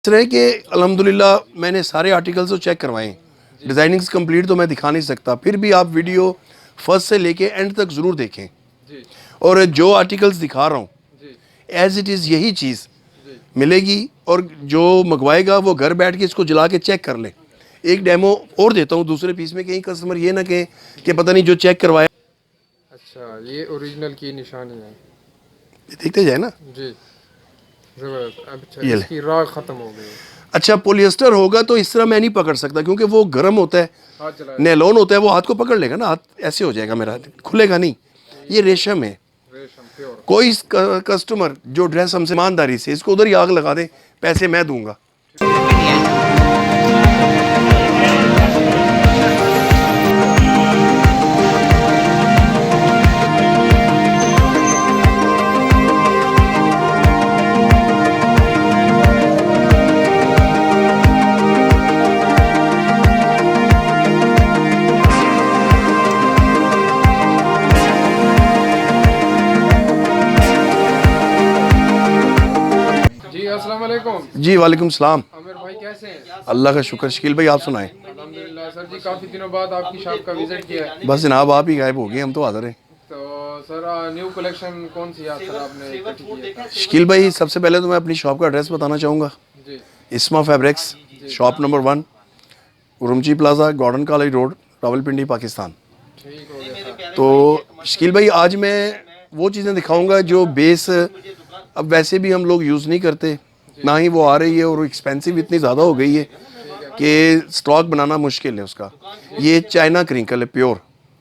इस तरह के अल्हम्दुलिल्लाह मैंने सारे आर्टिकल्स तो चेक करवाए। डिज़ाइनिंग्स कंप्लीट तो मैं दिखा नहीं सकता, फिर भी आप वीडियो फर्स्ट से लेके एंड तक ज़रूर देखें। और जो आर्टिकल्स दिखा रहा हूँ एज इट इज़ यही चीज़ मिलेगी, और जो मंगवाएगा वो घर बैठ के इसको जला के चेक कर ले। एक डेमो और देता हूँ दूसरे पीस में, कहीं कस्टमर ये ना कहे कि पता नहीं जो चेक करवाया। अच्छा, ये ओरिजिनल की निशानी है। देखते जाए ना जी, ज़बरदस्त। अच्छा, ये ले। इसकी राग ख़त्म हो गई। अच्छा, पॉलिएस्टर होगा तो इस तरह मैं नहीं पकड़ सकता क्योंकि वो गर्म होता है, हाथ चलाया नेलोन होता है, वो हाथ को पकड़ लेगा ना, हाथ ऐसे हो जाएगा, मेरा खुलेगा नहीं। ये रेशम है। रेशम प्योर। कोई कस्टमर जो ड्रेस हमसे ईमानदारी से इसको उधर ही आग लगा दे, पैसे मैं दूंगा। जी, अस्सलाम वालेकुम। जी वालेकुम सलाम। आमिर भाई कैसे हैं? अल्लाह का शुक्र। शकील भाई आप सुनाएं। अल्हम्दुलिल्लाह। सर जी, काफ़ी दिनों बाद आपकी शॉप का विज़िट किया है। बस जनाब आप ही गायब हो गए, हम तो हाजिर हैं। तो सर, न्यू कलेक्शन कौन सी सर आपने इकट्ठी की है? शकील भाई सबसे पहले तो मैं अपनी शॉप का एड्रेस बताना चाहूँगा। जी Isma Fabrics, shop number 1, Urumqi Plaza, Gordon College Road, Rawalpindi, Pakistan. ठीक हो गया सर। तो शकील भाई आज मैं वो चीज़ें दिखाऊंगा जो बेस अब वैसे भी हम लोग यूज़ नहीं करते, ना ही वो आ रही है, और एक्सपेंसिव इतनी ज़्यादा हो गई है कि स्टॉक बनाना मुश्किल है उसका। ये चाइना क्रिंकल है प्योर,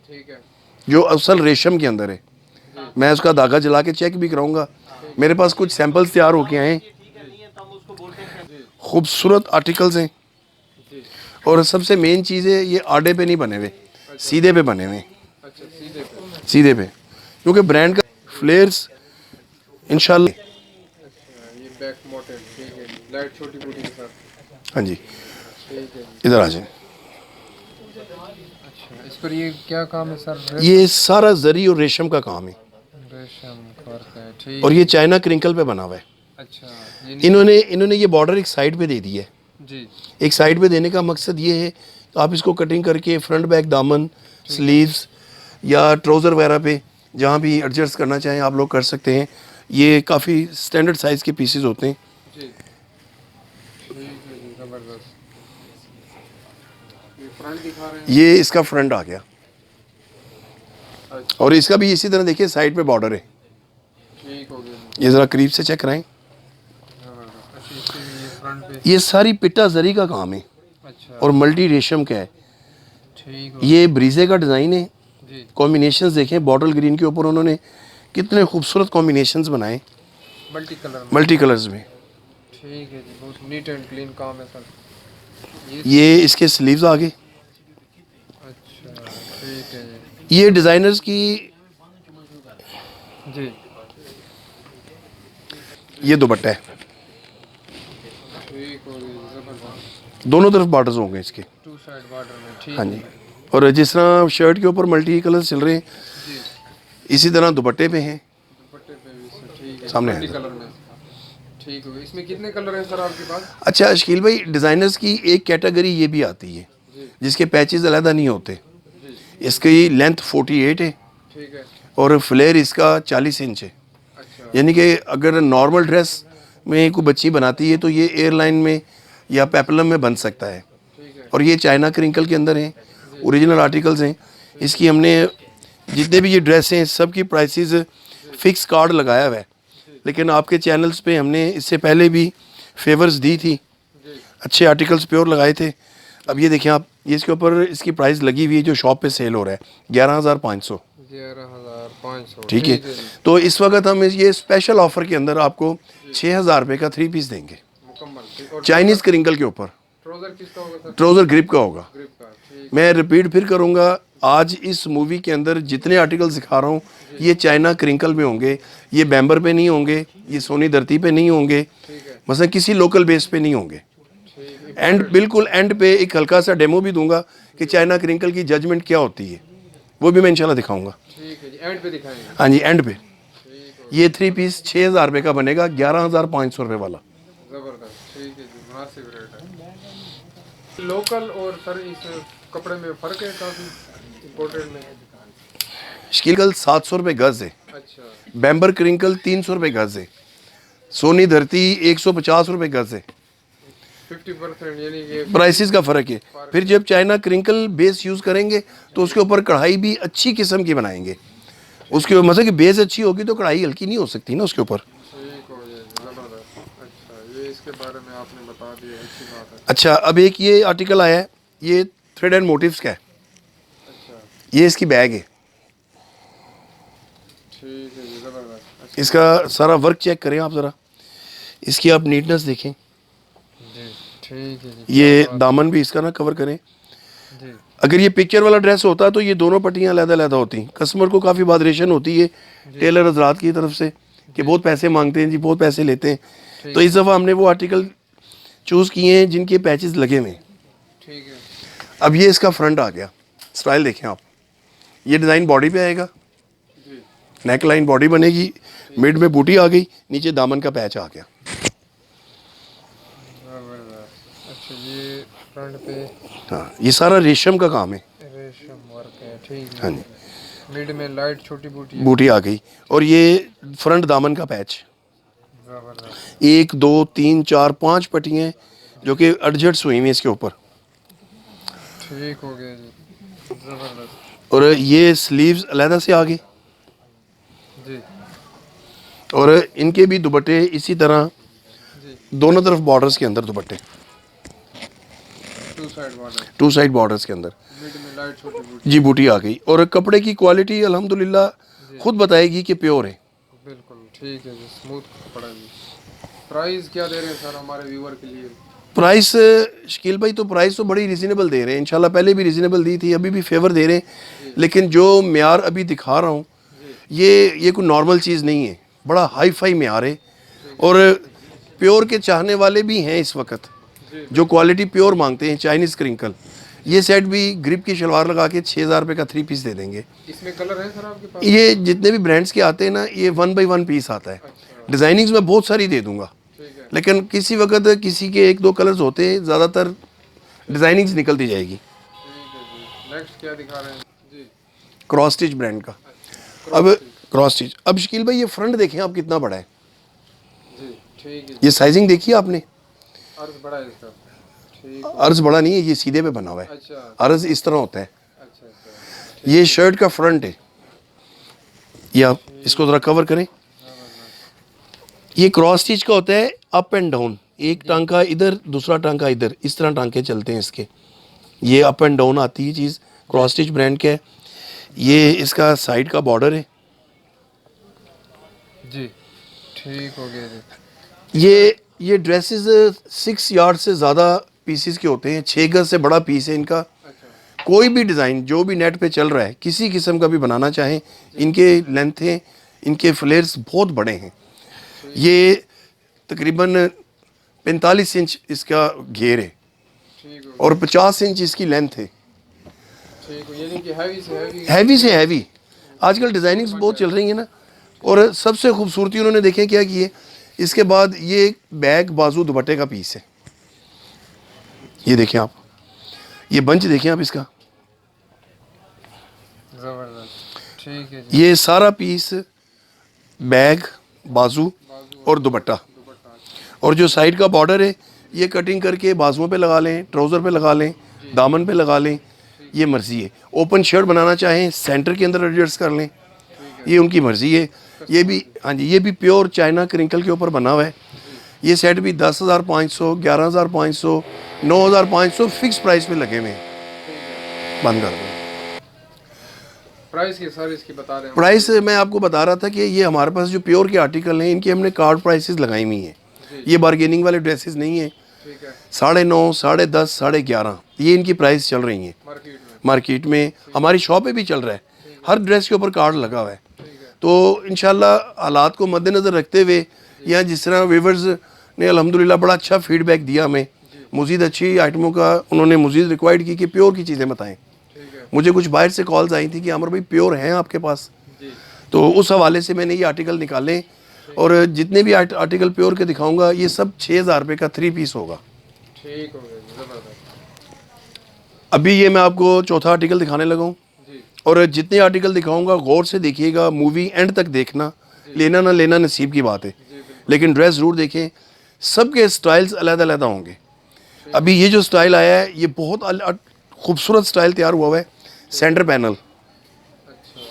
ठीक है। जो असल रेशम के अंदर है। मैं उसका धागा जला के चेक भी कराऊंगा। मेरे पास कुछ सैंपल्स तैयार होके आए हैं, खूबसूरत आर्टिकल्स हैं। जी, और सबसे मेन चीज़ है ये आड़े पे नहीं बने हुए, सीधे पे बने हुए हैं, अच्छा, सीधे पे। सीधे पे, क्योंकि ब्रांड का फ्लेयर्स इंशाल्लाह। अच्छा, ये बैक मोटिव, ठीक है जी। लाइट छोटी बूटी के साथ। हाँ जी, ठीक है जी। इधर आ जाए। अच्छा, इस पर ये क्या काम है सर? ये सारा जरी और रेशम का काम है, रेशम वर्क है, ठीक। और ये चाइना क्रिंकल पे बना हुआ है। अच्छा, ये इन्होंने ये बॉर्डर एक साइड पे दे दी है। जी, एक साइड पे देने का मकसद ये है कि आप इसको कटिंग करके फ्रंट बैक, दामन, स्लीव्स या ट्राउज़र वगैरह पे जहाँ भी एडजस्ट करना चाहें आप लोग कर सकते हैं। ये काफ़ी स्टैंडर्ड साइज़ के पीसेस होते हैं। जी, ठीक है जी, ज़बरदस्त। ये फ्रंट दिखा रहे हैं। ये इसका फ्रंट आ गया, अच्छा, और इसका भी इसी तरह देखिए साइड पे बॉर्डर है। ठीक हो गया जी, ये ज़रा करीब से चेक कराएं। ज़बरदस्त। अच्छा, इसके भी ये फ्रंट पे। ये सारी पिट्टा जरी का काम है अच्छा, और मल्टी रेशम का है। ठीक हो ये ब्रीजे का डिज़ाइन है। जी, कॉम्बिनेशंस देखें, बॉटल ग्रीन के ऊपर उन्होंने कितने खूबसूरत कॉम्बिनेशंस बनाए मल्टी कलर में। मल्टी कलर्स में। ठीक है जी, बहुत नीट एंड क्लीन काम है सर। ये इसके स्लीव्स आ गए। अच्छा, ठीक है जी। ये डिज़ाइनर्स की, जी, ये दुपट्टा है, ठीक हो गई, ज़बरदस्त। दोनों तरफ बॉर्डर्स होंगे इसके। टू साइड बॉर्डर में, ठीक हाँ हो जी, गया। और जिस तरह शर्ट के ऊपर मल्टी कलर्स चल रहे हैं, जी, इसी तरह दुपट्टे पे हैं। दुपट्टे पे भी सर, ठीक है, सामने मल्टी आएगा। कलर में। ठीक हो गया। इसमें कितने कलर हैं सर आपके पास? अच्छा शकील भाई, डिज़ाइनर्स की एक कैटेगरी ये भी आती है जी, जिसके पैचेस अलहदा नहीं होते। जी, इसकी लेंथ 48 है ठीक है। और फ्लेयर इसका 40 इंच है। अच्छा, यानी कि अगर नॉर्मल ड्रेस में कोई बच्ची बनाती है तो ये एयरलाइन में या पेपलम में बन सकता है। ठीक है। और ये चाइना क्रिंकल के अंदर हैं, ओरिजिनल आर्टिकल्स हैं। इसकी हमने जितने भी ये ड्रेस हैं सब की प्राइसेस फिक्स कार्ड लगाया हुआ है, लेकिन आपके चैनल्स पे हमने इससे पहले भी फेवर्स दी थी, जी, अच्छे आर्टिकल्स प्योर लगाए थे। अब ये देखें आप, ये इसके ऊपर इसकी प्राइस लगी हुई है जो शॉप पे सेल हो रहा है 11,500। 11,500। ठीक है, जी, तो इस वक्त हम ये स्पेशल ऑफर के अंदर आपको 6,000 रुपये का 3 पीस देंगे, मुकम्मल। ठीक। और चाइनीज़ क्रिंकल के ऊपर। ट्राउजर किसका होगा सर? ट्राउज़र ग्रिप का होगा। ग्रिप का, ठीक। मैं रिपीट फिर करूंगा, आज इस मूवी के अंदर जितने आर्टिकल्स दिखा रहा हूँ ये चाइना क्रिंकल में होंगे, ये बैम्बर पे नहीं होंगे, ये सोनी धरती पे नहीं होंगे, ठीक है, मतलब किसी लोकल बेस पे नहीं होंगे। ठीक है। एंड बिल्कुल एंड पे एक हल्का सा डेमो भी दूंगा कि चाइना क्रिंकल की जजमेंट क्या होती है, वो भी मैं इंशाल्लाह दिखाऊंगा। ठीक है जी, एंड पे दिखाएंगे। हाँ जी, एंड पे। ठीक हो, ये 3 पीस 6,000 रुपये का बनेगा, 11,500 रुपये वाला। ज़बरदस्त। ठीक है जी, मुनासिब रेट है। लोकल और सर इस कपड़े में फ़र्क है काफ़ी इम्पोर्टेड में? शकील 700 रुपये गज़ है, अच्छा बैम्बर क्रिंकल 300 रुपये गज़ है, सोनी धरती 150 रुपये गज़ है। 50% यानी कि प्राइसेस का फ़र्क है। फिर जब चाइना क्रिंकल बेस यूज़ करेंगे तो उसके ऊपर कढ़ाई भी अच्छी किस्म की बनाएंगे। उसके मतलब कि बेस अच्छी होगी तो कढ़ाई हल्की नहीं हो सकती ना उसके ऊपर। ठीक हो गया, ज़बरदस्त। अच्छा, ये इसके बारे में आपने बता दिया, अच्छी बात है। अच्छा, अब एक ये आर्टिकल आया है, ये थ्रेड एंड मोटिव्स का है, अच्छा ये इसकी बैग है। ठीक है जी, ज़बरदस्त। अच्छा इसका सारा वर्क चेक करें आप ज़रा, इसकी आप नीटनेस देखें। जी, ठीक है जी, ये दामन भी इसका ना कवर करें। जी अगर ये पिक्चर वाला ड्रेस होता तो ये दोनों पट्टियाँ अलग-अलग होती। कस्टमर को काफ़ी बादरेशन होती है टेलर हजरात की तरफ से कि बहुत पैसे मांगते हैं जी, बहुत पैसे लेते हैं। तो इस दफ़ा हमने वो आर्टिकल चूज़ किए हैं जिनके पैचेस लगे हुए हैं। ठीक है अब ये इसका फ्रंट आ गया, स्टाइल देखें आप। ये डिज़ाइन बॉडी पे आएगा, जी, नेक लाइन बॉडी बनेगी, मिड में बूटी आ गई, नीचे दामन का पैच आ गया। ज़बरदस्त। अच्छा, ये फ्रंट पे हाँ, ये सारा रेशम का काम है। रेशम वर्क है, ठीक हाँ है। जी, मिड में लाइट छोटी बूटी है। बूटी आ गई और ये फ्रंट दामन का पैच। ज़बरदस्त। 1 2 3 4 5 पट्टियाँ जो कि एडजस्ट हुई हैं इसके ऊपर। ठीक हो गया जी, ज़बरदस्त। और ये स्लीव्स अलहदा से आ गए जी और इनके भी दुपट्टे इसी तरह जी, दोनों तरफ बॉर्डर्स के अंदर दुपट्टे, two side border, two side borders के अंदर मिड में लाइट छोटी बूटी। जी बूटी आ गई। और कपड़े की क्वालिटी अल्हम्दुलिल्लाह खुद बताएगी कि प्योर है। बिल्कुल ठीक है जी, स्मूथ कपड़ा जी। प्राइस क्या दे रहे हैं सर हमारे व्यूअर के लिए? प्राइस शकील भाई तो प्राइस तो बड़ी रिजनेबल दे रहे हैं, इंशाल्लाह पहले भी रिजनेबल दी थी, अभी भी फेवर दे रहे हैं। लेकिन जो म्यार अभी दिखा रहा हूँ ये कोई नॉर्मल चीज़ नहीं है, बड़ा हाई फाई म्यार है। और प्योर के चाहने वाले भी हैं इस वक्त जो क्वालिटी प्योर मांगते हैं। चाइनीज़ क्रिंकल, ये सेट भी ग्रिप की शलवार लगा के 6,000 रुपये का 3 पीस दे देंगे। इसमें कलर है सर आपके पास? ये जितने भी ब्रांड्स के आते हैं ना, ये 1 बाई 1 पीस आता है। अच्छा डिज़ाइनिंग्स में बहुत सारी दे दूंगा, ठीक है, लेकिन किसी वक्त किसी के 1 2 कलर्स होते हैं, ज़्यादातर डिज़ाइनिंग्स निकलती जाएगी। ठीक है जी। नेक्स्ट क्या दिखा रहे हैं जी? क्रॉस स्टिच ब्रांड का। अच्छा, अब क्रॉस स्टिच, अब शकील भाई ये फ्रंट देखें आप कितना बड़ा है, जी ठीक है जी। ये साइजिंग देखिए आपने, अर्ज बड़ा है इसका, ठीक। अर्ज बड़ा नहीं है, ये सीधे पे बना हुआ है। अच्छा अर्ज इस तरह होता है। अच्छा अच्छा, ये शर्ट का फ्रंट है, ये आप इसको ज़रा कवर करें। ये क्रॉस स्टिच का होता है अप एंड डाउन, एक टांका इधर दूसरा टांका इधर, इस तरह टांके चलते हैं इसके। ये अप एंड डाउन आती है चीज़, क्रॉस स्टिच ब्रांड का है। ये इसका साइड का बॉर्डर है। जी ठीक हो गया जी। ये ड्रेसेस 6 यार्ड से ज़्यादा पीसीस के होते हैं, 6 गज से बड़ा पीस है इनका। अच्छा कोई भी डिज़ाइन जो भी नेट पे चल रहा है, किसी किस्म का भी बनाना चाहें, इनके लेंथें, इनके फ्लेयर्स बहुत बड़े हैं। ये तकरीबन 45 इंच इसका घेर है ठीक हो और 50 इंच इसकी लेंथ है। ठीक हो, यानी कि हैवी से हैवी से हैवी, आजकल डिज़ाइनिंग्स बहुत चल रही हैं ना। और सबसे खूबसूरती उन्होंने देखें क्या की है, इसके बाद ये एक बैग बाजू दुपट्टे का पीस है। ये देखें आप, ये बंच देखें आप इसका, ज़बरदस्त। ठीक है जी। ये सारा पीस बैग बाजू और दुपट्टा, दुपट्टा और जो साइड का बॉर्डर है ये कटिंग करके बाजुओं पे लगा लें, ट्राउज़र पे लगा लें, दामन पे लगा लें, ये मर्ज़ी है। ओपन शर्ट बनाना चाहें सेंटर के अंदर एडजस्ट कर लें, ये उनकी मर्ज़ी है। ये भी, हाँ जी, ये भी प्योर चाइना क्रिंकल के ऊपर बना हुआ है। ये सेट भी 10,500, 11,500, 9,500 फिक्स प्राइस पे लगे हुए हैं। बंद कर दो। प्राइस के सर इसकी बता रहे हैं? प्राइस मैं आपको बता रहा था कि ये हमारे पास जो प्योर के आर्टिकल हैं, इनकी हमने कार्ड प्राइसेस लगाई हुई हैं। ये बार्गेनिंग वाले ड्रेसेस नहीं हैं। ठीक है, 9.5, 10.5, 11.5 ये इनकी प्राइस चल रही हैं मार्केट में। मार्केट में। हमारी शॉप पे भी चल रहा है, हर ड्रेस के ऊपर कार्ड लगा हुआ है। ठीक है, तो इंशाल्लाह हालात को मद्देनज़र रखते हुए, या जिस तरह व्यूवर्स ने अल्हम्दुलिल्लाह बड़ा अच्छा फीडबैक दिया हमें, मज़ीद अच्छी आइटमों का उन्होंने मज़ीद रिक्वायर्ड की कि प्योर की चीज़ें बताएं। ठीक है मुझे कुछ बाहर से कॉल्स आई थी कि अमर भाई प्योर हैं आपके पास, जी। तो उस हवाले से मैंने ये आर्टिकल निकाले। और जितने भी आर्टिकल प्योर के दिखाऊंगा ये सब 6,000 रुपये का 3 पीस होगा। ठीक हो गया जी, जबरदस्त। अभी ये मैं आपको चौथा आर्टिकल दिखाने लगा हूँ, जी और जितने आर्टिकल दिखाऊंगा गौर से देखिएगा, मूवी एंड तक देखना, लेना ना लेना नसीब की बात है, जी बिल्कुल। लेकिन ड्रेस ज़रूर देखें। सबके स्टाइल्स अलग-अलग होंगे। अभी ये जो स्टाइल आया है ये बहुत खूबसूरत स्टाइल तैयार हुआ है। सेंटर पैनल, अच्छा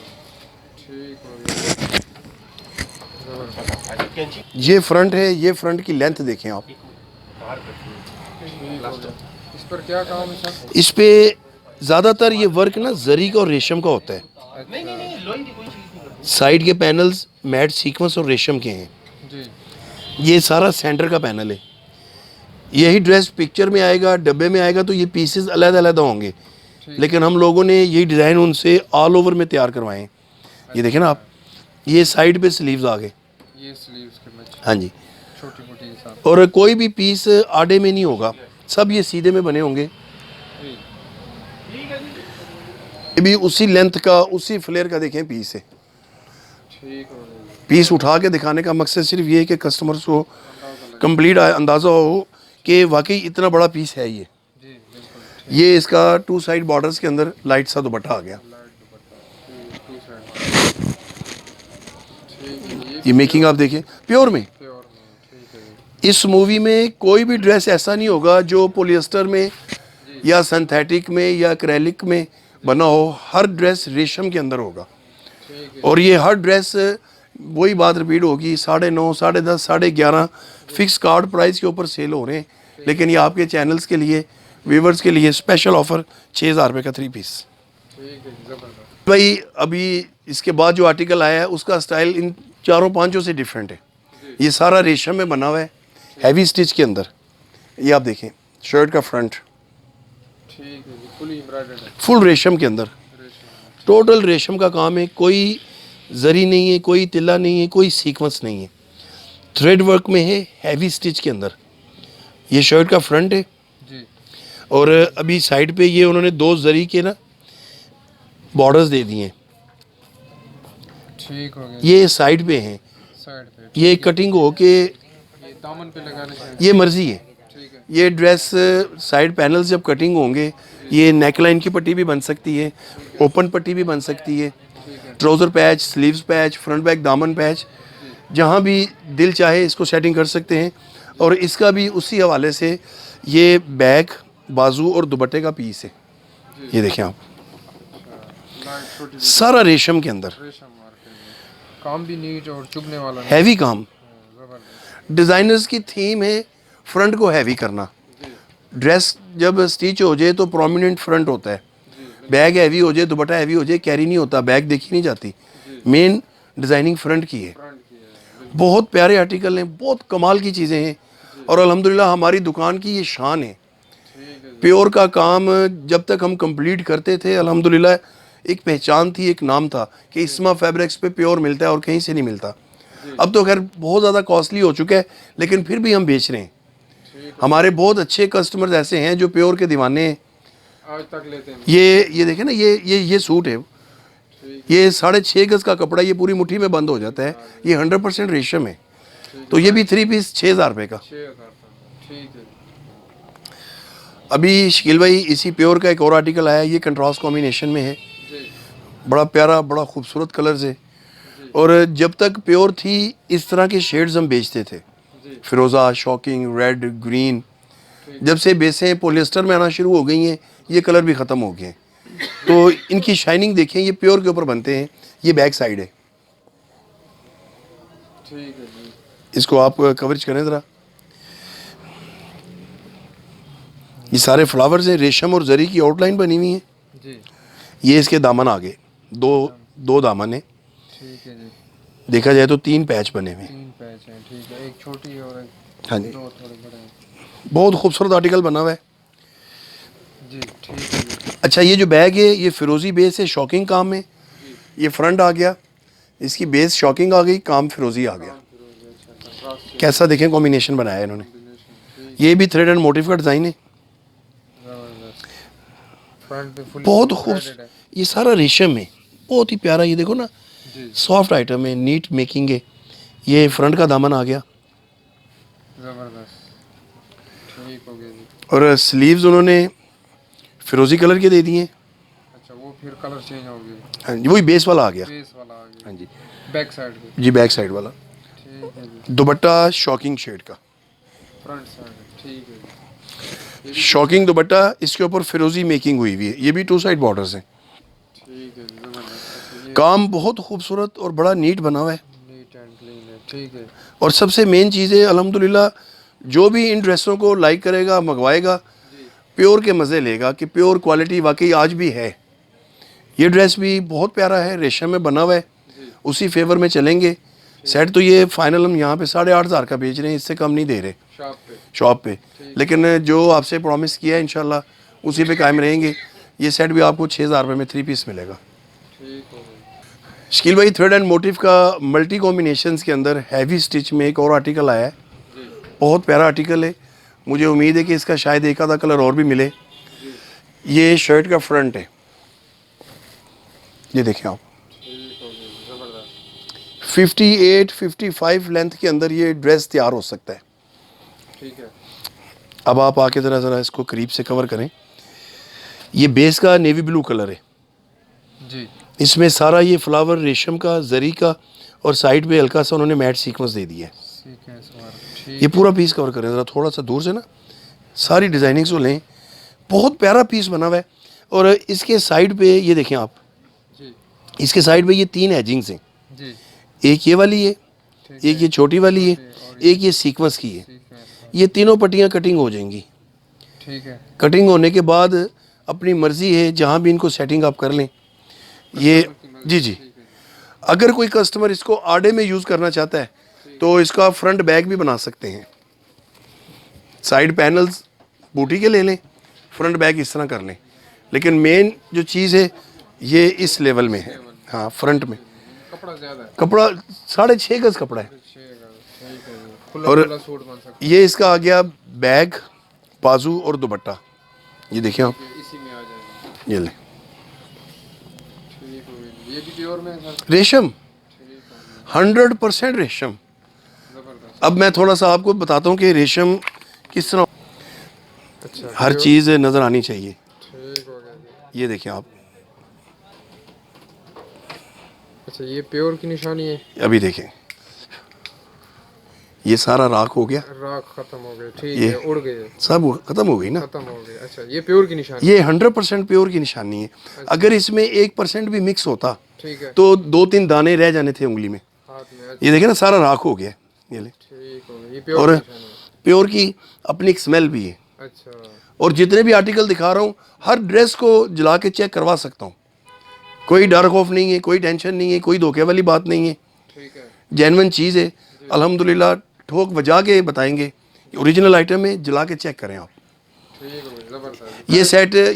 ठीक हो गया, जबरदस्त। ये फ्रंट है, ये फ्रंट की लेंथ देखें आप। ठीक हो गया। इस पर क्या काम है सर? इस पे ज़्यादातर ये वर्क ना जरी का और रेशम का होता है। अच्छा साइड के पैनल्स मैट सीक्वेंस और रेशम के हैं। जी ये सारा सेंटर का पैनल है। यही ड्रेस पिक्चर में आएगा, डब्बे में आएगा तो ये पीसेस अलग अलग होंगे, ठीक। लेकिन हम लोगों ने यही डिज़ाइन उनसे ऑल ओवर में तैयार करवाए हैं। ये देखें ना आप, ये साइड पे स्लीव्स आ गए। ये स्लीव्स के मैच हाँ जी, छोटी मोटी के साथ। और कोई भी पीस आड़े में नहीं होगा, सब ये सीधे में बने होंगे। जी ये भी उसी लेंथ का, उसी फ्लेयर का देखें पीस है। ठीक हो गया, पीस उठा के दिखाने का मकसद सिर्फ ये है कि कस्टमर्स को अंदाजा लगे। कंप्लीट अंदाज़ा हो कि वाकई इतना बड़ा पीस है ये। जी बिल्कुल। ये इसका टू साइड बॉर्डर्स के अंदर लाइट सा दुपट्टा आ गया। लाइट दुपट्टा टू साइड। ठीक है, ये मेकिंग आप देखें प्योर में। प्योर में। ठीक है जी। इस मूवी में कोई भी ड्रेस ऐसा नहीं होगा जो पॉलिएस्टर में या सिंथेटिक में या एक्रेलिक में बना हो। हर ड्रेस रेशम के अंदर होगा, ठीक है और ये हर ड्रेस वही बात रिपीट होगी, 9.5, 10.5, 11.5 फिक्स कार्ड प्राइस के ऊपर सेल हो रहे हैं। लेकिन ये आपके चैनल्स के लिए, व्यूवर्स के लिए स्पेशल ऑफर 6,000 रुपये का 3 पीस। ठीक है जी, जबरदस्त। भाई अभी इसके बाद जो आर्टिकल आया है उसका स्टाइल इन चारों पांचों से डिफरेंट है। ये सारा रेशम में बना हुआ है, हैवी स्टिच के अंदर। ये आप देखें, शर्ट का फ्रंट ठीक है जी, फुली एम्ब्रॉयडर्ड है। फुल रेशम के अंदर, रेशम। टोटल रेशम का काम है। कोई जरी नहीं है, कोई तिल्ला नहीं है, कोई सीक्वेंस नहीं है, थ्रेड वर्क में है, हैवी स्टिच के अंदर। ये शर्ट का फ्रंट है, जी और अभी साइड पे ये उन्होंने 2 जरी के ना बॉर्डर्स दे दिए हैं। ठीक हो गया। ये साइड पे हैं, साइड पे ये कटिंग हो के, ये दामन पे लगाने से। ये मर्जी है। ठीक है ये ड्रेस साइड पैनल जब कटिंग होंगे, ये नेक लाइन की पट्टी भी बन सकती है, ओपन पट्टी भी बन सकती है, ठीक है trouser patch, sleeves patch, front back दामन पैच, जहाँ भी दिल चाहे इसको सेटिंग कर सकते हैं। और इसका भी उसी हवाले से ये बैक, बाजू और दुपट्टे का पीस है। ये देखें आप, लाइट छोटी सारा रेशम के अंदर, रेशम मार्केट में काम भी नीट और चुभने वाला नहीं। हैवी काम। जबरदस्त। डिज़ाइनर्स की थीम है फ्रंट को हैवी करना। ड्रेस जब स्टिच हो जाए तो प्रोमिनेंट फ्रंट होता है, बैग हैवी हो जाए, दुपट्टा हैवी हो जाए, कैरी नहीं होता, बैग देखी नहीं जाती। मेन डिज़ाइनिंग फ्रंट की है। फ्रंट की है। बहुत प्यारे आर्टिकल हैं, बहुत कमाल की चीज़ें हैं, और अल्हम्दुलिल्लाह हमारी दुकान की ये शान है। ठीक है प्योर का काम जब तक हम कंप्लीट करते थे, अल्हम्दुलिल्लाह एक पहचान थी, एक नाम था कि इस्मा फैब्रिक्स पे प्योर मिलता है और कहीं से नहीं मिलता। अब तो खैर बहुत ज़्यादा कॉस्टली हो चुका है, लेकिन फिर भी हम बेच रहे हैं। हमारे बहुत अच्छे कस्टमर्स ऐसे हैं जो प्योर के दीवाने हैं। आज तक लेते हैं। ये देखें ना, ये सूट है, ये 6.5 गज का कपड़ा, ये पूरी मुट्ठी में बंद हो जाता है। ये 100% रेशम है, तो ये भी 3 पीस 6,000 रुपये का। 6,000। ठीक है अभी शकील भाई इसी प्योर का एक और आर्टिकल आया है, ये कंट्रास्ट कॉम्बिनेशन में है, जी बड़ा प्यारा, बड़ा खूबसूरत कलर्स है। और जब तक प्योर थी इस तरह के शेड्स हम बेचते थे, जी फिरोज़ा, शॉकिंग, रेड, ग्रीन। जब से बेसें पॉलिएस्टर में आना शुरू हो गई हैं, ये कलर भी ख़त्म हो गए हैं। तो इनकी शाइनिंग देखें, ये प्योर के ऊपर बनते हैं। ये बैक साइड है, ठीक है जी। इसको आप कवरेज करें ज़रा। ये सारे फ्लावर्स हैं, रेशम और जरी की आउटलाइन बनी हुई है। जी ये इसके दामन आगे, दो दामन है। ठीक है जी। देखा जाए तो 3 पैच बने हुए हैं। 3 पैच हैं। ठीक है, एक छोटी और एक हाँ जी, 2 थोड़े बड़े हैं। बहुत खूबसूरत आर्टिकल बना हुआ है। जी ठीक है जी। अच्छा, ये जो बैग है ये फिरोजी बेस है, शॉकिंग काम है। ये फ्रंट आ गया, इसकी बेस शॉकिंग आ गई, काम फिरोजी आ गया। कंट्रास्ट कैसा देखें कॉम्बिनेशन बनाया है इन्होंने। कॉम्बिनेशन। ठीक ये भी थ्रेड एंड मोटिव का डिज़ाइन है, जबरदस्त। फ्रंट पे फुल बहुत एम्ब्रॉयडर्ड खूब। है। ये सारा रेशम है, बहुत ही प्यारा। ये देखो ना, जी सॉफ्ट आइटम है, नीट मेकिंग है। ये फ्रंट का दामन आ गया। जबरदस्त। ठीक हो गया जी। और स्लीव्स उन्होंने फिरोजी कलर के दे दिए हैं। अच्छा, वो फिर कलर चेंज हो गया, हाँ जी, वही बेस वाला आ गया। बेस वाला आ गया। हाँ जी बैक साइड पे। जी, बैक साइड वाला। ठीक है जी। दुपट्टा शॉकिंग शेड का, फ्रंट साइड। ठीक है जी। शॉकिंग दुपट्टा, इसके ऊपर फिरोजी मेकिंग हुई हुई है। ये भी 2 साइड बॉर्डर्स हैं। ठीक है जी, जबरदस्त। अच्छा, ये काम बहुत खूबसूरत और बड़ा नीट बना हुआ है। नीट एंड क्लीन है। ठीक है और सबसे मेन चीज़ है अल्हम्दुलिल्लाह, जो भी इन ड्रेसों को लाइक करेगा, मंगवाएगा, जी। प्योर के मज़े लेगा कि प्योर क्वालिटी वाकई आज भी है। ये ड्रेस भी बहुत प्यारा है, रेशम में बना हुआ है, जी। उसी फेवर में चलेंगे। सेट तो ये फाइनल हम यहाँ पे 8,500 का बेच रहे हैं, इससे कम नहीं दे रहे शॉप पे। लेकिन जो आपसे प्रॉमिस किया है इंशाल्लाह उसी पे कायम रहेंगे। ये सेट भी आपको 6,000 रुपये में 3 पीस मिलेगा। ठीक हो गई। शकील भाई, थ्रेड एंड मोटिव का मल्टी कॉम्बिनेशंस के अंदर हैवी स्टिच में एक और आर्टिकल आया है। जी। बहुत प्यारा आर्टिकल है। मुझे उम्मीद है कि इसका शायद एक आधा कलर और भी मिले। ये शर्ट का फ्रंट है, ये देखें आप। ठीक हो गई, जबरदस्त। 58-55 लेंथ के अंदर ये ड्रेस तैयार हो सकता है। ठीक है अब आप आके ज़रा इसको करीब से कवर करें। ये बेस का नेवी ब्लू कलर है, जी। इसमें सारा ये फ्लावर रेशम का, जरी का, और साइड पे हल्का सा उन्होंने मैट सीक्वेंस दे दिया है। Sequence work. ठीक। ये पूरा पीस कवर करें ज़रा, थोड़ा सा दूर से ना, सारी डिज़ाइनिंग्स को लें। बहुत प्यारा पीस बना हुआ है। और इसके साइड पे ये देखें आप, जी। इसके साइड पे ये 3 एजिंग्स हैं। जी। एक ये वाली है, ठीक एक ये छोटी वाली है, और एक ये सीक्वेंस की है। सीक्वेंस। ये तीनों पट्टियाँ कटिंग हो जाएंगी। ठीक है। कटिंग होने के बाद अपनी मर्ज़ी है जहाँ भी इनको सेटिंग आप कर लें। ये जी जी, ठीक है। अगर कोई कस्टमर इसको आड़े में यूज़ करना चाहता है तो इसका फ्रंट बैग भी बना सकते हैं। साइड पैनल्स बूटी के ले लें, फ्रंट बैग इस तरह कर लें। लेकिन मेन जो चीज़ है ये इस लेवल में है। हाँ, फ्रंट में कपड़ा ज्यादा है। कपड़ा 6.5 गज कपड़ा है। 6 का। ठीक है जी। खुला और खुला सूट बन सकता ये इसका आ गया बैग, बाजू और दुपट्टा। ये देखिए आप, है, इसी में आ जाएगा। ये लें। ठीक हो गई। ये भी प्योर में है सर। रेशम, ठीक हो गई, 100% रेशम। जबरदस्त। अब मैं थोड़ा सा आपको बताता हूँ कि रेशम किस तरह, अच्छा, हर प्योर। चीज़ नज़र आनी चाहिए। ठीक हो गया जी। ये देखें आप, अच्छा, ये प्योर की निशानी है। अभी देखें, ये सारा राख हो गया, राख खत्म हो गए। ठीक ये है, उड़ गए, सब खत्म हो गई ना। खत्म हो गए। अच्छा, ये प्योर की निशानी। ये 100% प्योर की निशानी है। अगर इसमें 1% भी मिक्स होता ठीक है। तो 2-3 दाने रह जाने थे उंगली में। हाथ में। ये देखें ना, सारा राख हो गया। ये ले, ठीक हो गया, ये प्योर और की निशानी है। प्योर की अपनी एक स्मेल भी है। अच्छा। और जितने भी आर्टिकल दिखा रहा हूँ, हर ड्रेस को जला के चेक करवा सकता हूँ। कोई डर खौफ नहीं है, कोई टेंशन नहीं है, कोई धोखे वाली बात नहीं है। ठीक है। जेन्युइन चीज़ है अल्हम्दुलिल्लाह। ठोक बजा के बताएंगे, ओरिजिनल आइटम है, जला के चेक करें आप। ठीक हो गया, जबरदस्त।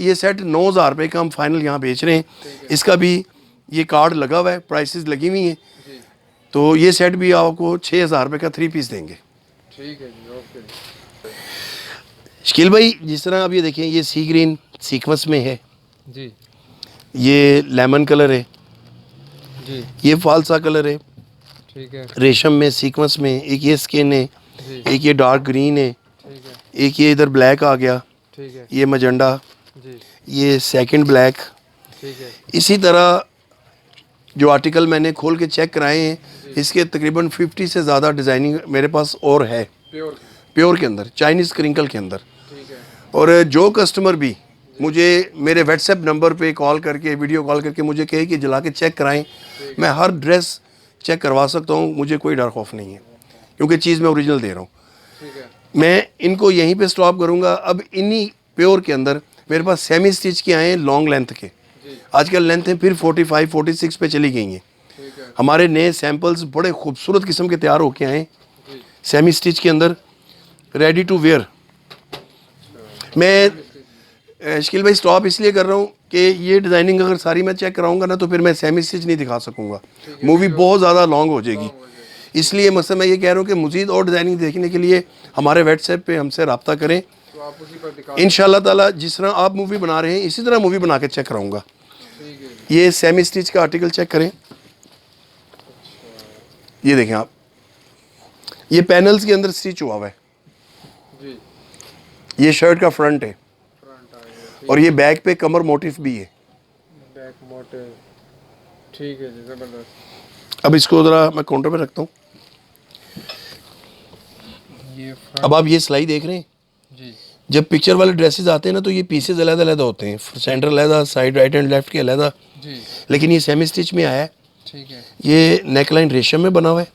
ये सेट 9,000 रुपये का हम फाइनल यहाँ बेच रहे हैं। इसका भी ये कार्ड लगा हुआ है, प्राइसेस लगी हुई हैं। जी। तो ये सेट भी आपको 6,000 रुपये का 3 पीस देंगे। ठीक है जी, ओके। शकील भाई, जिस तरह आप ये देखें, ये सी ग्रीन सीक्वेंस में है, जी। ये लेमन कलर है, जी। ये फालसा कलर है, ठीक है। रेशम में सीक्वेंस में। एक ये स्किन है, जी। एक ये डार्क ग्रीन है, ठीक है। एक ये इधर ब्लैक आ गया, ठीक है। ये मजेंडा, जी। ये सेकंड ब्लैक। ठीक है। इसी तरह जो आर्टिकल मैंने खोल के चेक कराए हैं, इसके तकरीबन 50 से ज़्यादा डिज़ाइनिंग मेरे पास और है प्योर। प्योर के अंदर, चाइनीज़ क्रिंकल के अंदर। ठीक है। और जो कस्टमर भी मुझे मेरे व्हाट्सएप नंबर पे कॉल करके, वीडियो कॉल करके मुझे कहे कि जला के चेक कराएं, मैं हर ड्रेस चेक करवा सकता हूं। मुझे कोई डर खौफ नहीं है, क्योंकि चीज़ मैं ओरिजिनल दे रहा हूं। ठीक है। मैं इनको यहीं पे स्टॉप करूंगा। अब इन्हीं प्योर के अंदर मेरे पास सेमी स्टिच के आए हैं, लॉन्ग लेंथ के। जी। आजकल लेंथें फिर 45-46 पे चली गई हैं। ठीक है। हमारे नए सैम्पल्स बड़े खूबसूरत किस्म के तैयार होके आए हैं, जी। सेमी स्टिच के अंदर, रेडी टू वेयर। मैं शकील भाई स्टॉप इसलिए कर रहा हूँ कि ये डिज़ाइनिंग अगर सारी मैं चेक कराऊंगा ना तो फिर मैं सेमी स्टिच नहीं दिखा सकूंगा, मूवी बहुत ज़्यादा लॉन्ग हो जाएगी। इसलिए मतलब मैं ये कह रहा हूँ कि मज़ीद और डिज़ाइनिंग देखने के लिए हमारे व्हाट्सएप पे हमसे रब्ता करें। तो आप उसी पर दिखा। इंशाल्लाह ताला जिस तरह आप मूवी बना रहे हैं इसी तरह मूवी बना के चेक कराऊंगा। ठीक है जी। ये सेमी स्टिच का आर्टिकल चेक करें, ये देखें आप, ये पैनल्स के अंदर स्टिच हुआ हुआ है। जी। ये शर्ट का फ्रंट है फ्रंट आ गया, और ये बैक पे कमर मोटिफ भी है। बैक मोटे, ठीक है जी, ज़बरदस्त। अब इसको ज़रा मैं काउंटर पे रखता हूँ। ये अब आप ये सिलाई देख रहे हैं, जी जब पिक्चर वाले ड्रेसेस आते हैं ना तो ये पीसेज अलग-अलग होते हैं, सेंटर अलग, साइड राइट एंड लेफ्ट के अलग, जी, लेकिन ये सेमी स्टिच में आया है। ठीक है ये नेकलाइन रेशम में बना हुआ है,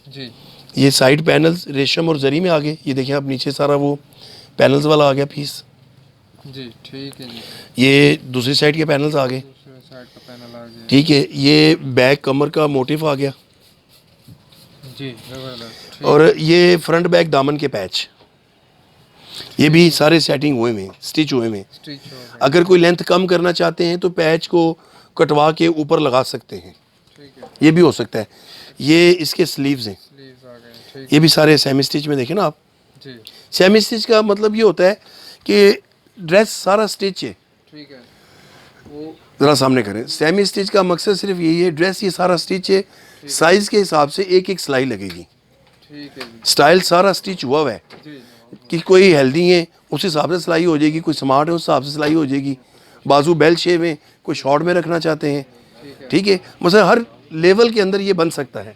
जी, ये साइड पैनल्स रेशम और जरी में आ गए। ये देखिए आप नीचे सारा वो पैनल्स वाला आ गया पीस। जी ठीक है जी, ये दूसरी साइड के पैनल्स आ गए, दूसरे साइड का पैनल आ गया, ठीक है। ये बैक कमर का मोटिफ आ गया जी ज़बरदस्त, ठीक, और ये फ्रंट बैक दामन के पैच, ये भी सारे सेटिंग हुए में, स्टिच हुए में। स्टिच हो गया, अगर कोई लेंथ कम करना चाहते हैं तो पैच को कटवा के ऊपर लगा सकते हैं, ठीक है, ये भी हो सकता है। ये इसके स्लीव्स हैं, स्लीव्स आ गए, ठीक, ये भी सारे सेमी स्टिच में देखें ना आप। जी सेमी स्टिच का मतलब ये होता है कि ड्रेस सारा स्टिच है। ठीक है, वो ज़रा सामने करें, सेमी स्टिच का मकसद सिर्फ यही है, ड्रेस ये सारा स्टिच है, साइज़ के हिसाब से एक एक सिलाई लगेगी, ठीक है जी, स्टाइल सारा स्टिच हुआ हुआ है जी कि कोई हेल्दी है उस हिसाब से सिलाई हो जाएगी, कोई स्मार्ट है उस हिसाब से सिलाई हो जाएगी, बाजू बेल शेप में, कोई शॉर्ट में रखना चाहते हैं, ठीक है। मतलब हर लेवल के अंदर ये बन सकता है।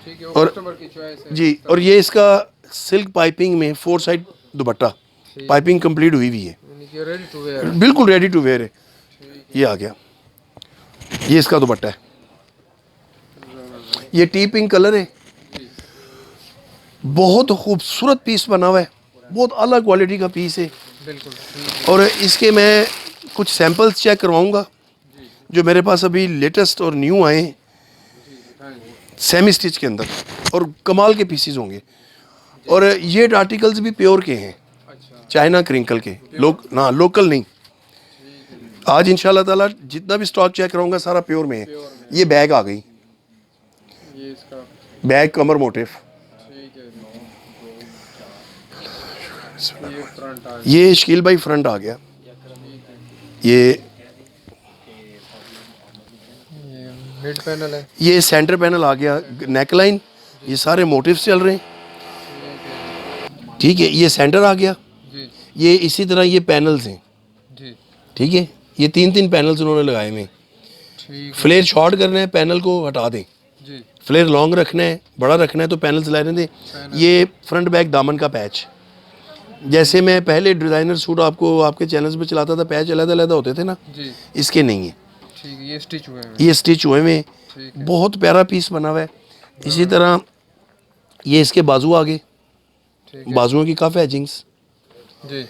ठीक है, और- कस्टमर की चॉइस है जी, और ये इसका सिल्क पाइपिंग में 4 साइड दुपट्टा, पाइपिंग कंप्लीट हुई हुई है, यानी कि रेडी टू वेयर, बिल्कुल रेडी टू वेयर है। ये आ गया, ये इसका दुपट्टा है, ये टी पिंक कलर है, बहुत खूबसूरत पीस बना हुआ है, बहुत अलग क्वालिटी का पीस है। बिल्कुल ठीक, और इसके मैं कुछ सैंपल्स चेक करवाऊंगा जो मेरे पास अभी लेटेस्ट और न्यू आए हैं हाँ जी, सेमी स्टिच के अंदर, और कमाल के पीसीज होंगे। और ये आर्टिकल्स भी प्योर के हैं, अच्छा, चाइना क्रिंकल के, लोकल नहीं। आज इंशाल्लाह ताला जितना भी स्टॉक चेक कराऊंगा सारा प्योर में है। ये बैग आ गई, ये इसका, बैग कमर मोटिफ, ठीक है जी, ये फ्रंट आ गया, ये शकील भाई फ्रंट आ गया, ये ये मिड पैनल है, ये सेंटर पैनल आ गया, नेकलाइन, ये सारे मोटिव चल रहे हैं, ठीक है। ये सेंटर आ गया, जी ये इसी तरह ये पैनल्स हैं, जी, ठीक है। ये 3 पैनल्स उन्होंने लगाए हुए हैं। ठीक, फ्लेयर शॉर्ट करना है पैनल को हटा दें, जी फ्लेयर लॉन्ग रखना है, बड़ा रखना है तो पैनल्स लाने दें। ये फ्रंट बैक दामन का पैच, जैसे मैं पहले डिज़ाइनर सूट आपको आपके चैनल्स पे चलाता था, पैच अलग अलग होते थे ना, जी, इसके नहीं है, ठीक है, ये स्टिच हुए हैं, ये स्टिच हुए में ठीक बहुत प्यारा पीस बना हुआ है। इसी तरह ये इसके बाजू आ गए, ठीक है, बाजुओं की काफ़ी एजिंग्स, जी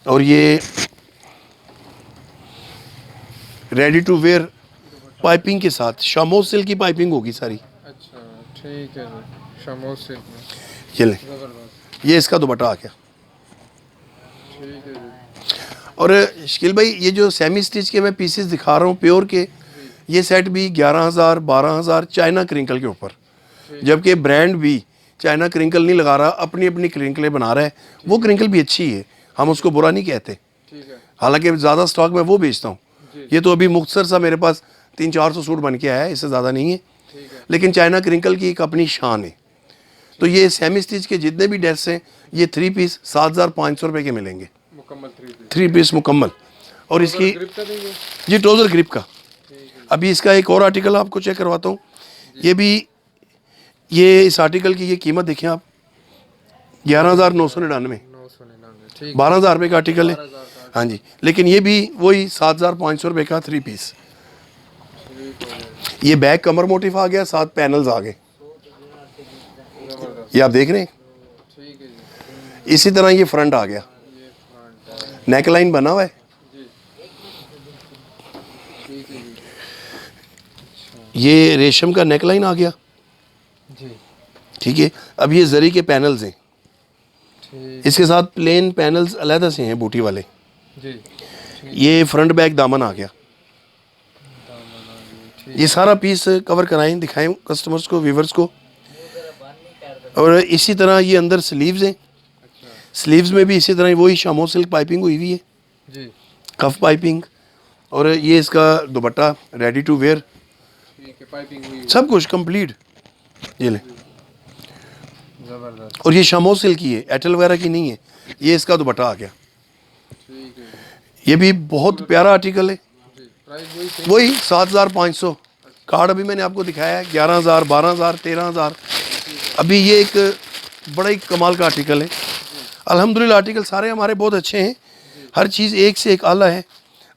और ये रेडी टू वेयर पाइपिंग के साथ शामोज सिल्क की पाइपिंग होगी सारी। अच्छा, ठीक है जी, शमोस सिल्क में, ये लें, ज़बरदस्त, ये इसका दुपट्टा आ गया। ठीक है जी, और शकील भाई ये जो सेमी स्टिच के मैं पीसेस दिखा रहा हूँ प्योर के, ये सेट भी 11,000 12,000 चाइना क्रिंकल के ऊपर, जबकि ब्रांड भी चाइना क्रिंकल नहीं लगा रहा, अपनी अपनी क्रिंकलें बना रहा है। वो क्रिंकल भी अच्छी है, हम उसको बुरा नहीं कहते, ठीक है, हालांकि ज़्यादा स्टॉक में वो बेचता हूँ। जी, ये तो अभी मुख्तसर सा मेरे पास 300-400 सूट बन के आया है, इससे ज़्यादा नहीं है, ठीक है, लेकिन चाइना क्रिंकल की एक अपनी शान है। तो ये सेमी स्टिच के जितने भी ड्रेस हैं, ये 3 पीस 7,500 रुपये के मिलेंगे, मुकम्मल 3 पीस, 3 पीस मुकम्मल। और इसकी ग्रिप का देंगे, जी ट्राउज़र ग्रिप का। ठीक है, अभी इसका एक और आर्टिकल आपको चेक करवाता हूँ, ये भी, ये इस आर्टिकल की ये कीमत देखें आप, 11,999, 999, ठीक, 12,000 रुपये का आर्टिकल है। 12,000 का, हाँ जी, लेकिन ये भी वही 7,500 रुपये का 3 पीस। ठीक हो गया, ये बैक कमर मोटिफ आ गया, 7 पैनल्स आ गए, ज़बरदस्त, ये आप देख रहे हैं। ठीक है जी, इसी तरह ये फ्रंट आ गया, ये फ्रंट है, नेकलाइन बना हुआ है, जी, ठीक है जी, ये रेशम का नेकलाइन आ गया, जी, ठीक है। अब ये जरी के पैनल्स हैं, ठीक, इसके साथ प्लेन पैनल्स अलग से हैं बूटी वाले। जी, ये फ्रंट बैक दामन आ गया, दामन आ गई, ठीक, ये सारा पीस कवर कराएं, दिखाएं कस्टमर्स को, व्यूवर्स को। और इसी तरह ये अंदर स्लीव्स हैं, अच्छा, स्लीव्स में भी इसी तरह वही शामो सिल्क पाइपिंग हुई हुई है, जी, कफ पाइपिंग। और ये इसका दुपट्टा रेडी टू वेयर, ठीक है, पाइपिंग हुई, सब कुछ कंप्लीट, ये लें। ज़बरदस्त, और ये शामो सिल्क की है, एटल वगैरह की नहीं है, ये इसका दुपट्टा आ गया। ठीक है ये भी बहुत प्यारा आर्टिकल है। जी। प्राइस वही सेम? वही 7,500। कार्ड अभी मैंने आपको दिखाया है 11,000, 12,000, 13,000। अभी ये एक बड़ा ही कमाल का आर्टिकल है। अल्हम्दुलिल्लाह आर्टिकल सारे हमारे बहुत अच्छे हैं, हर चीज़ एक से एक आला है।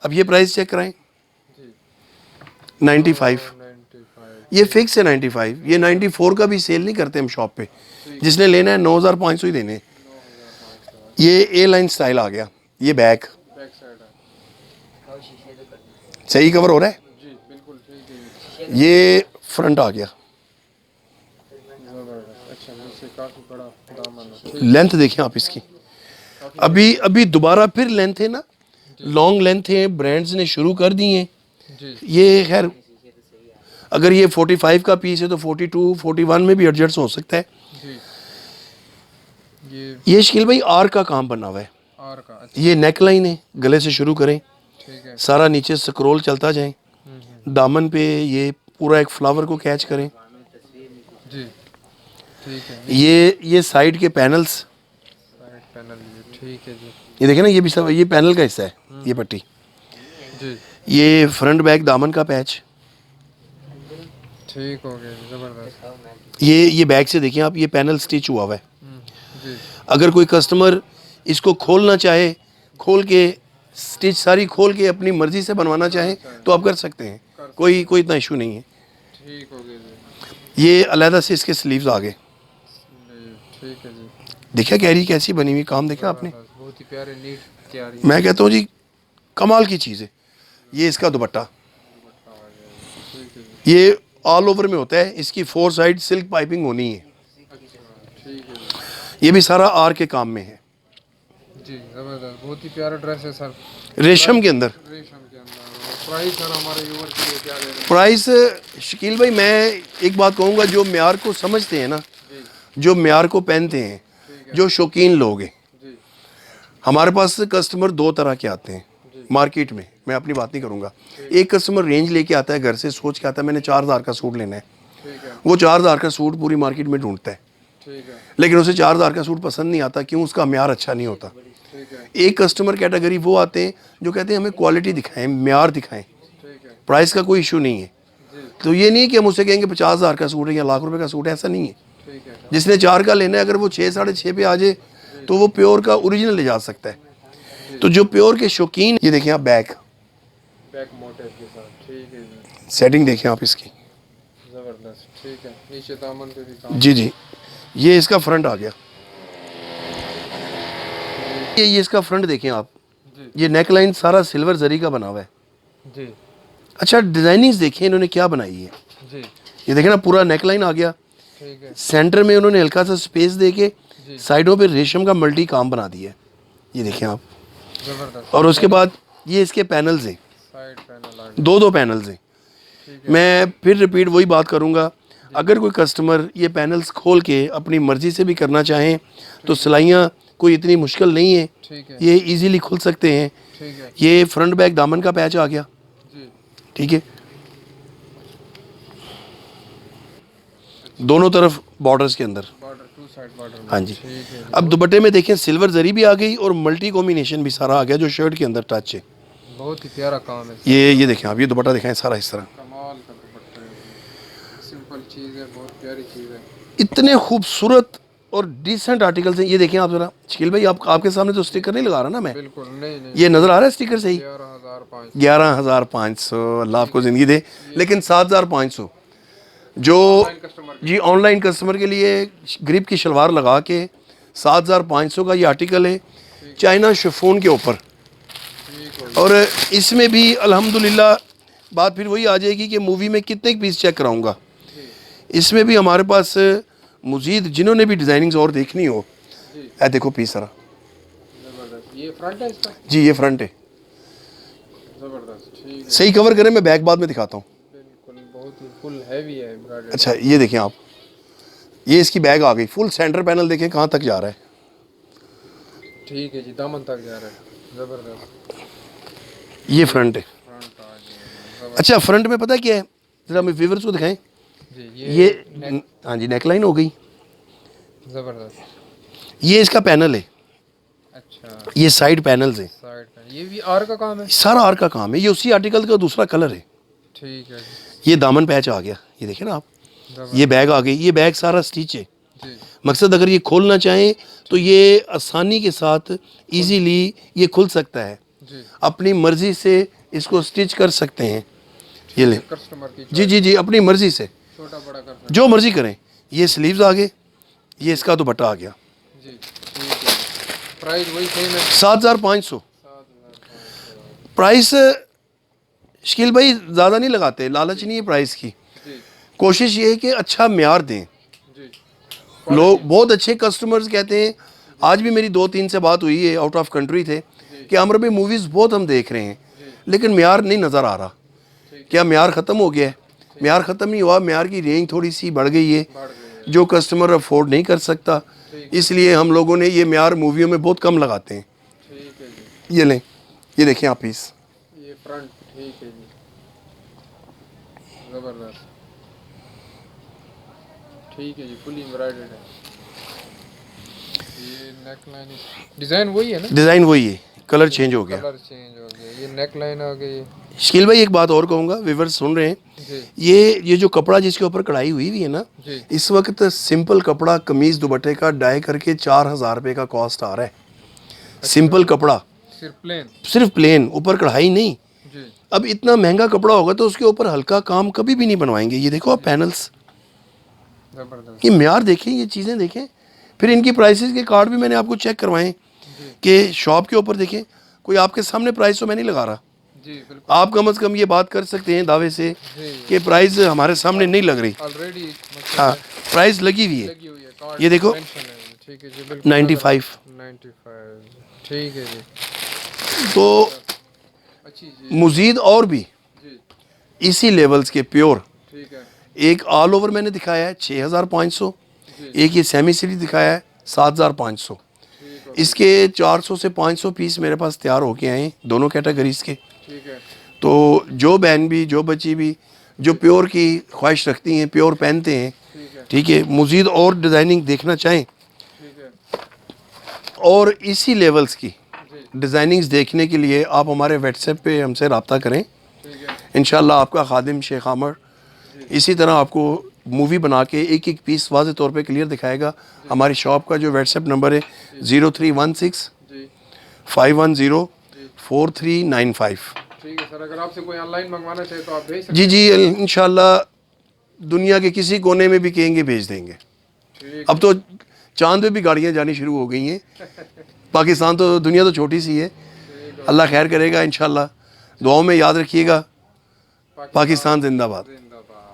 अब ये प्राइस चेक कराएं, जी 95। 95। ये फिक्स है 95। ये 94 का भी सेल नहीं करते हम शॉप पे। जिसने लेना है 9,500 ही देने। 9,500। ये ए लाइन स्टाइल आ गया। ये बैक बैक साइड है सही कवर हो रहा है। जी, बिल्कुल ठीक है। ये फ्रंट आ गया। जबरदस्त। अच्छा, नीचे काफी बड़ा दामन है। ठीक। लेंथ देखें आप इसकी। अभी अभी दोबारा फिर लेंथ है ना, लॉन्ग लेंथ है, ब्रांड्स ने शुरू कर दी हैं। जी ये खैर अगर ये 45 का पीस है तो 42, 41 में भी एडजस्ट हो सकता है। जी। ये शकील भाई आर का काम बना हुआ है। आर का। अच्छा ये नेक लाइन है, गले से शुरू करें, ठीक है। सारा नीचे स्क्रॉल चलता जाए, दामन पे ये पूरा एक फ्लावर को कैच करें। जी ठीक है। ये साइड के पैनल्स, साइड पैनल ये ठीक है जी। ये देखें ना, ये भी सब ये पैनल का हिस्सा है, ये पट्टी। जी ये फ्रंट बैक दामन का पैच। ठीक हो गया जी, जबरदस्त। ये बैक से देखिए आप, ये पैनल स्टिच हुआ हुआ है। जी अगर कोई कस्टमर इसको खोलना चाहे, खोल के स्टिच सारी खोल के अपनी मर्जी से बनवाना चाहे तो आप कर सकते हैं, कोई इतना इशू नहीं है। ठीक हो गया जी। ये अलहदा से इसके स्लीव्स आ गए। जी ठीक है जी। देखा कैरी कैसी बनी हुई, काम देखा आपने। जबरदस्त, बहुत ही प्यारे नीट तैयारी। मैं कहता हूँ जी कमाल की चीज़ है। ये इसका दुपट्टा, ठीक है जी। ये ऑल ओवर में होता है, इसकी 4 साइड सिल्क पाइपिंग होनी है। ठीक है जी। ये भी सारा आर के काम में है, जी जबरदस्त, बहुत ही प्यारा ड्रेस है सर, रेशम के अंदर। रेशम के अंदर। प्राइस सर हमारे व्यूअर के लिए क्या दे रहे हैं? प्राइस शकील भाई मैं एक बात कहूँगा, जो म्यार को समझते हैं ना, जी जो म्यार को पहनते हैं, जो शौकीन लोग हैं। जी हमारे पास कस्टमर 2 तरह के आते हैं मार्केट में, मैं अपनी बात नहीं करूँगा। एक कस्टमर रेंज लेके आता है, घर से सोच के आता है मैंने 4,000 का सूट लेना है। ठीक है। वो 4,000 का सूट पूरी मार्केट में ढूंढता है, ठीक है। लेकिन उसे 4,000 का सूट पसंद नहीं आता। क्यों? उसका म्यार अच्छा नहीं होता। ठीक है। एक कस्टमर कैटेगरी वो आते हैं जो कहते हैं हमें क्वालिटी दिखाएं, म्यार दिखाएं, ठीक है प्राइस का कोई इशू नहीं है। जी तो ये नहीं कि हम उसे कहेंगे 50,000 का सूट है या लाख रुपए का सूट है, ऐसा नहीं है। ठीक है। जिसने 4 का लेना है, अगर वो 6, 6.5 पे आ जाए तो वो प्योर का ओरिजिनल ले जा सकता है। तो जो प्योर के शौकीन, ये देखें आप बैक बैक मोटिव के साथ। ठीक है जी, सेटिंग देखें आप इसकी। जबरदस्त। ठीक है, नीचे दामन पे भी काम। जी जी, ये इसका फ्रंट आ गया। ये इसका फ्रंट देखें आप, जी ये नेक लाइन सारा सिल्वर जरी का बना हुआ है। जी अच्छा डिजाइनिंग्स देखिए इन्होंने क्या बनाई है। जी ये देखें ना, पूरा नेक लाइन आ गया, ठीक है। सेंटर में उन्होंने हल्का सा स्पेस दे के जी साइडों पे रेशम का मल्टी काम बना दिया है। ये देखें आप। जबरदस्त। और उसके बाद ये इसके पैनल्स हैं, साइड पैनल आ गया। 2 पैनल्स हैं। ठीक है। मैं फिर रिपीट वही बात करूंगा, अगर कोई कस्टमर ये पैनल्स खोल के अपनी मर्जी से भी करना चाहें तो सिलाइयाँ कोई इतनी मुश्किल नहीं है, ठीक है। ये इजीली खुल सकते हैं। ठीक है। ये फ्रंट बैक दामन का पैच आ गया। जी ठीक है, दोनों तरफ बॉर्डर्स के अंदर। Border, 2 side border. हाँ जी। ठीक है। अब दुपट्टे में देखें सिल्वर जरी भी आ गई और मल्टी कॉम्बिनेशन भी सारा आ गया जो शर्ट के अंदर टच है। बहुत ही प्यारा काम है। ये देखें आप, ये दुपट्टा दिखाएं सारा इस तरह। कमाल का दुपट्टा है, सिंपल चीज़ है, बहुत प्यारी चीज़ है। इतने खूबसूरत और डिसेंट आर्टिकल्स हैं। ये देखें आप जरा शकील भाई, आपके सामने तो स्टिकर नहीं लगा रहा ना मैं, बिल्कुल नहीं। ये नज़र आ रहा है स्टिकर सही। 11,500। 11,500, अल्लाह आपको ज़िंदगी दे। लेकिन 7,500 जो कस्टमर। जी ऑनलाइन कस्टमर के लिए ग्रिप की शलवार लगा के 7,500 का ये आर्टिकल है, चाइना शिफॉन के ऊपर। ठीक हो। और इसमें भी अल्हम्दुलिल्लाह बात फिर वही आ जाएगी कि मूवी में कितने पीस चेक कराऊंगा। इसमें भी हमारे पास मज़ीद जिन्होंने भी डिज़ाइनिंग्स और देखनी हो, ऐ देखो पीस सारा। जबरदस्त। ये फ्रंट है इसका। जी ये फ्रंट है, जबरदस्त। ठीक है। सही कवर करें, मैं बैक बाद में दिखाता हूँ। बिल्कुल, बहुत ही फुल हैवी है एम्ब्रॉयडरी। अच्छा ये देखें आप, ये इसकी बैग आ गई, फुल सेंटर पैनल देखें कहाँ तक जा रहा है। ठीक है जी, दामन तक जा रहा है। जबरदस्त। ये फ्रंट है। फ्रंट आ गया। अच्छा फ्रंट में पता क्या है, जरा हमें व्यूअर्स को दिखाएं। जी ये हाँ जी नेकलाइन हो गई, जबरदस्त। ये इसका पैनल है। अच्छा, ये साइड पैनल्स हैं, साइड पे ये भी आर का काम है। सारा आर का काम है। ये उसी आर्टिकल का दूसरा कलर है। ठीक है जी। ये दामन पैच आ गया, ये देखें ना आप, ये बैग आ गई, ये बैग सारा स्टिच है। जी मकसद अगर ये खोलना चाहें तो ये आसानी के साथ इजीली ये खुल सकता है, जी। अपनी मर्जी से इसको स्टिच कर सकते हैं। ये ले, कस्टमर की जी जी जी, अपनी मर्जी से छोटा बड़ा कर सकते जो मर्जी करें। ये स्लीव्स आ गए, ये इसका दुपट्टा आ गया। हैं। जी ठीक है। प्राइस वही सेम है। 7,500 7,500। प्राइस। शकील भाई ज़्यादा नहीं लगाते, लालच नहीं है प्राइस की। जी कोशिश ये है कि अच्छा म्यार दें। जी लोग बहुत अच्छे कस्टमर्स कहते हैं, आज भी मेरी 2-3 से बात हुई है, आउट ऑफ कंट्री थे, कि आमर भाई मूवीज़ बहुत हम देख रहे हैं लेकिन म्यार नहीं नज़र आ रहा। क्या म्यार ख़त्म हो गया है? म्यार ख़त्म नहीं हुआ, म्यार की रेंज थोड़ी सी बढ़ गई है, बढ़ गई है। जो कस्टमर अफोर्ड नहीं कर सकता, इसलिए हम लोगों ने ये म्यार मूवियों में बहुत कम लगाते हैं। ठीक है जी। ये लें, ये देखें आप पीस, ये फ्रंट ठीक है जी, ज़बरदस्त। ठीक है जी, फुली एम्ब्रॉयडर्ड है। ये नेक लाइन डिज़ाइन वही है ना? डिज़ाइन वही है, कलर चेंज हो गया। कलर चेंज हो गया, ये नेक लाइन आ गई। शकील भाई एक बात और कहूँगा, व्यूअर्स सुन रहे हैं, जी ये जो कपड़ा जिसके ऊपर कढ़ाई हुई हुई है ना, जी इस वक्त सिंपल कपड़ा कमीज दुपट्टे का डाई करके 4,000 रुपये का कॉस्ट आ रहा है। सिंपल कपड़ा, सिर्फ प्लेन। सिर्फ प्लेन, ऊपर कढ़ाई नहीं। जी अब इतना महंगा कपड़ा होगा तो उसके ऊपर हल्का काम कभी भी नहीं बनवाएंगे। ये देखो आप पैनल्स, ज़बरदस्त। ये म्यार देखें, ये चीज़ें देखें। फिर इनकी प्राइसेस के कार्ड भी मैंने आपको चेक करवाएं कि शॉप के ऊपर देखें, कोई आपके सामने प्राइस तो मैं नहीं लगा रहा। जी बिल्कुल। आप कम से कम ये बात कर सकते हैं दावे से जी कि प्राइस हमारे सामने नहीं लग रही। ऑलरेडी हाँ, प्राइस लगी हुई है। लगी हुई है, कार्ड ये देखो, मेंशन है। ठीक है जी बिल्कुल। 95। 95 ठीक है जी। तो अच्छी जी। मज़ीद और भी जी इसी लेवल्स के प्योर, ठीक है। एक ऑल ओवर मैंने दिखाया है 6,500, जी एक ये सेमी सिटी दिखाया है 7,500। ठीक है इसके 400 से 500 पीस मेरे पास तैयार होके आए हैं, दोनों कैटेगरीज के। ठीक है। तो जो बहन भी, जो बच्ची भी, जो प्योर की ख्वाहिश रखती हैं, प्योर पहनते हैं, ठीक है ठीक है, मज़ीद और डिज़ाइनिंग देखना चाहें ठीक है और इसी लेवल्स की जी डिज़ाइनिंग्स देखने के लिए आप हमारे व्हाट्सएप पे हमसे रब्ता करें। ठीक है इंशाल्लाह आपका खादिम शेख आमर इसी तरह आपको मूवी बना के एक एक पीस वाज़े तौर पे क्लियर दिखाएगा। हमारी शॉप का जो व्हाट्सएप नंबर है 0316 जी 510 4395। ठीक है सर। अगर आपसे कोई ऑनलाइन मंगवाना चाहे तो आप भेज सकते जी जी, इंशाल्लाह दुनिया के किसी कोने में भी कहेंगे भेज देंगे। हैं। ठीक अब तो चांद पे भी गाड़ियाँ जानी शुरू हो गई हैं। पाकिस्तान तो, दुनिया तो छोटी सी है, अल्लाह खैर करेगा इंशाल्लाह। दुआओं में याद रखिएगा। पाकिस्तान जिंदाबाद। जिंदाबाद।